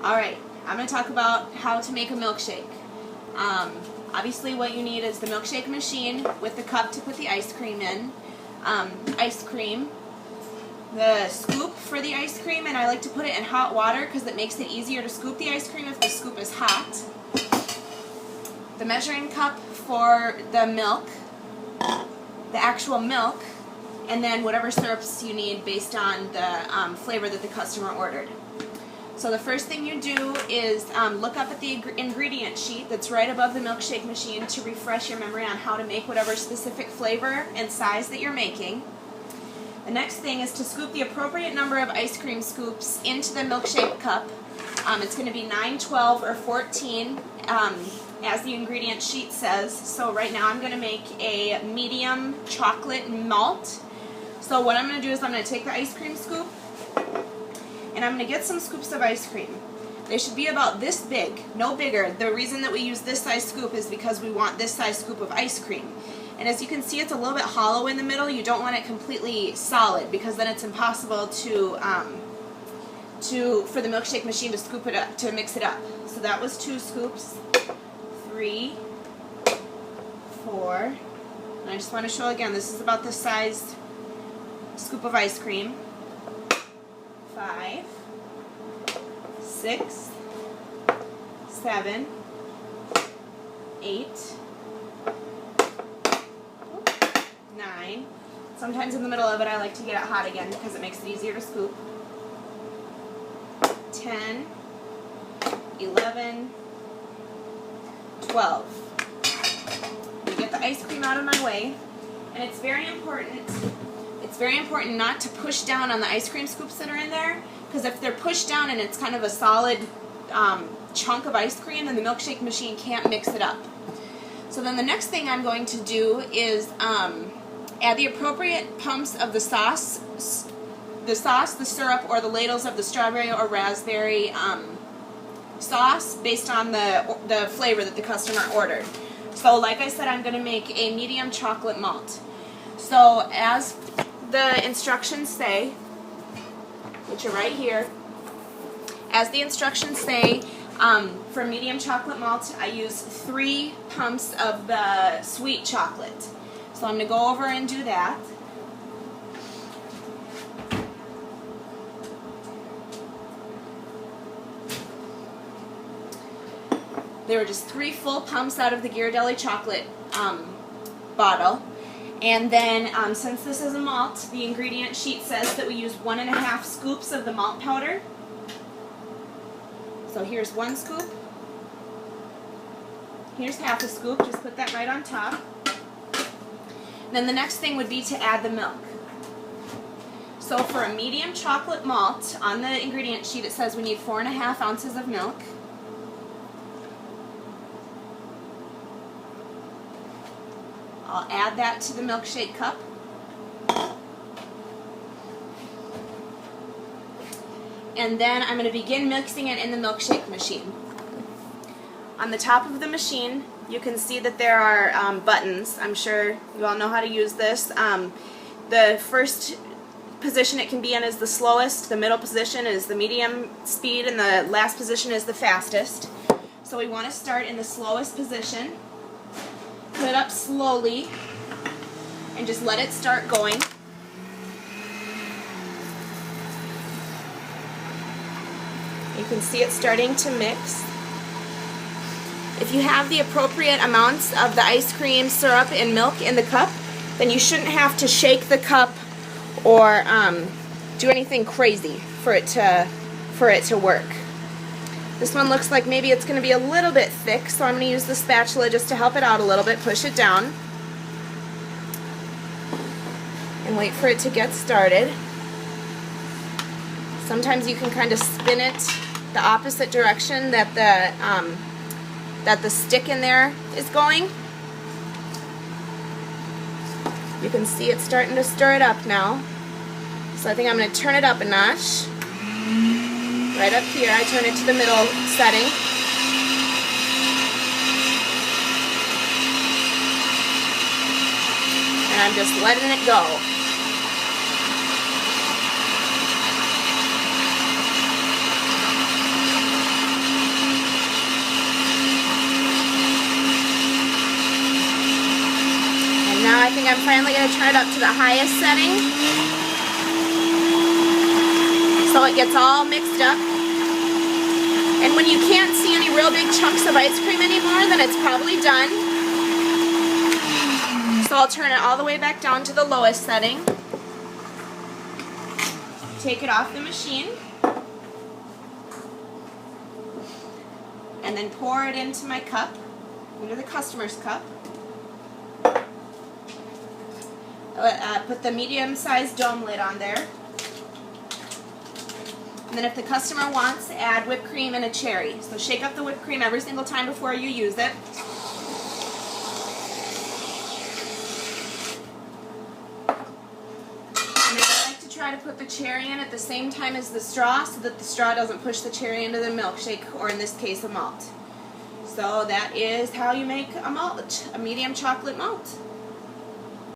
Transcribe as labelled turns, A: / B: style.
A: Alright, I'm going to talk about how to make a milkshake. Obviously what you need is the milkshake machine with the cup to put the ice cream in, ice cream, the scoop for the ice cream, and I like to put it in hot water because it makes it easier to scoop the ice cream if the scoop is hot. The measuring cup for the milk, the actual milk, and then whatever syrups you need based on the flavor that the customer ordered. So the first thing you do is look up at the ingredient sheet that's right above the milkshake machine to refresh your memory on how to make whatever specific flavor and size that you're making. The next thing is to scoop the appropriate number of ice cream scoops into the milkshake cup. It's going to be 9, 12, or 14 as the ingredient sheet says. So right now I'm going to make a medium chocolate malt. So what I'm going to do is I'm going to take the ice cream scoop and I'm going to get some scoops of ice cream. They should be about this big, no bigger. The reason that we use this size scoop is because we want this size scoop of ice cream. And as you can see, it's a little bit hollow in the middle. You don't want it completely solid because then it's impossible for the milkshake machine to scoop it up, to mix it up. So that was 2 scoops, 3, 4, and I just want to show again, this is about the size scoop of ice cream. 5, 6, 7, 8, 9. Sometimes in the middle of it I like to get it hot again because it makes it easier to scoop. 10, 11, 12. You get the ice cream out of my way, and it's very important not to push down on the ice cream scoops that are in there, because if they're pushed down and it's kind of a solid chunk of ice cream, then the milkshake machine can't mix it up. So then the next thing I'm going to do is add the appropriate pumps of the sauce, the syrup, or the ladles of the strawberry or raspberry sauce based on the flavor that the customer ordered. So like I said, I'm going to make a medium chocolate malt. So as the instructions say, which are right here, as the instructions say, for medium chocolate malt, I use 3 pumps of the sweet chocolate. So I'm going to go over and do that. There were just 3 full pumps out of the Ghirardelli chocolate bottle. And then, since this is a malt, the ingredient sheet says that we use 1.5 scoops of the malt powder. So here's 1 scoop. Here's half a scoop. Just put that right on top. Then the next thing would be to add the milk. So for a medium chocolate malt, on the ingredient sheet it says we need 4.5 ounces of milk. I'll add that to the milkshake cup. And then I'm going to begin mixing it in the milkshake machine. On the top of the machine, you can see that there are buttons. I'm sure you all know how to use this. The first position it can be in is the slowest, the middle position is the medium speed, and the last position is the fastest. So we want to start in the slowest position. Put it up slowly and just let it start going. You can see it starting to mix. If you have the appropriate amounts of the ice cream, syrup, and milk in the cup, then you shouldn't have to shake the cup or do anything crazy for it to work. This one looks like maybe it's going to be a little bit thick, so I'm going to use the spatula just to help it out a little bit, push it down, and wait for it to get started. Sometimes you can kind of spin it the opposite direction that the stick in there is going. You can see it starting to stir it up now. So I think I'm going to turn it up a notch. Right up here, I turn it to the middle setting. And I'm just letting it go. think I'm finally going to turn it up to the highest setting so it gets all mixed up. And when you can't see any real big chunks of ice cream anymore, then it's probably done. So I'll turn it all the way back down to the lowest setting. Take it off the machine. And then pour it into my cup, into the customer's cup. Put the medium-sized dome lid on there. And then if the customer wants, add whipped cream and a cherry. So shake up the whipped cream every single time before you use it. And I like to try to put the cherry in at the same time as the straw so that the straw doesn't push the cherry into the milkshake, or in this case, a malt. So that is how you make a malt, a medium chocolate malt.